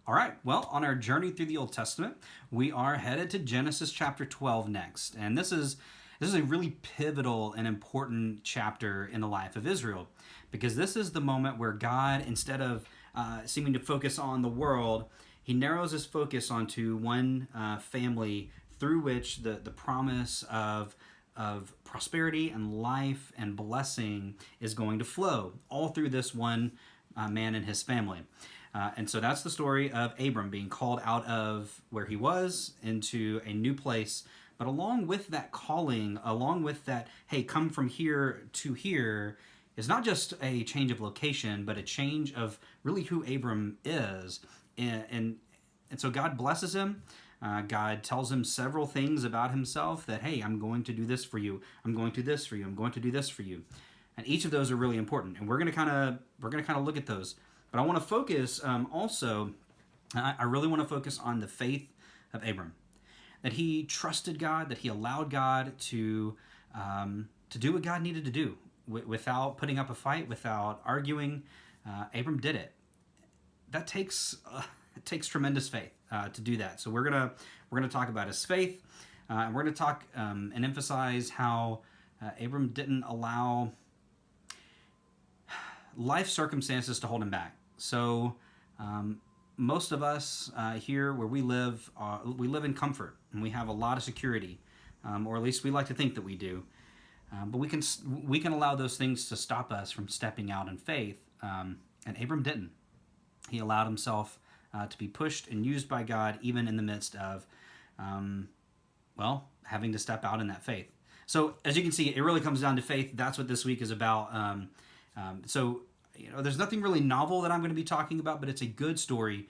All right, well, on our journey through the Old Testament, we are headed to Genesis chapter 12 next. And this is a really pivotal and important chapter in the life of Israel because this is the moment where God, instead of seeming to focus on the world, he narrows his focus onto one family through which the promise of prosperity and life and blessing is going to flow all through this one man and his family. And so that's the story of Abram being called out of where he was into a new place. But along with that calling, along with that, hey, come from here to here, is not just a change of location, but a change of really who Abram is. And so God blesses him. God tells him several things about himself that, hey, I'm going to do this for you. I'm going to do this for you. I'm going to do this for you. And each of those are really important. And we're going to kind of look at those. But I want to focus I really want to focus on the faith of Abram. That he trusted God, that he allowed God to do what God needed to do without putting up a fight, without arguing. Abram did it. That takes tremendous faith to do that. So we're gonna talk about his faith, and we're gonna talk and emphasize how Abram didn't allow life circumstances to hold him back. So most of us here where we live in comfort and we have a lot of security, or at least we like to think that we do. But we can allow those things to stop us from stepping out in faith. And Abram didn't. He allowed himself to be pushed and used by God, even in the midst of, having to step out in that faith. So as you can see, it really comes down to faith. That's what this week is about. There's nothing really novel that I'm going to be talking about, but it's a good story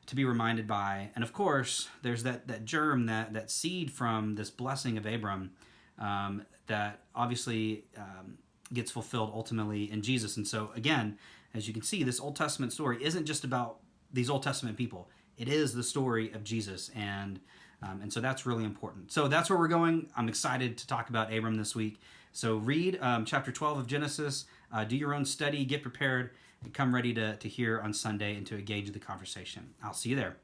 to be reminded by. And of course, there's that germ, that seed from this blessing of Abram that obviously gets fulfilled ultimately in Jesus. And so again, as you can see, this Old Testament story isn't just about these Old Testament people. It is the story of Jesus, and so that's really important. So that's where we're going. I'm excited to talk about Abram this week. So read chapter 12 of Genesis, do your own study, get prepared, and come ready to hear on Sunday and to engage the conversation. I'll see you there.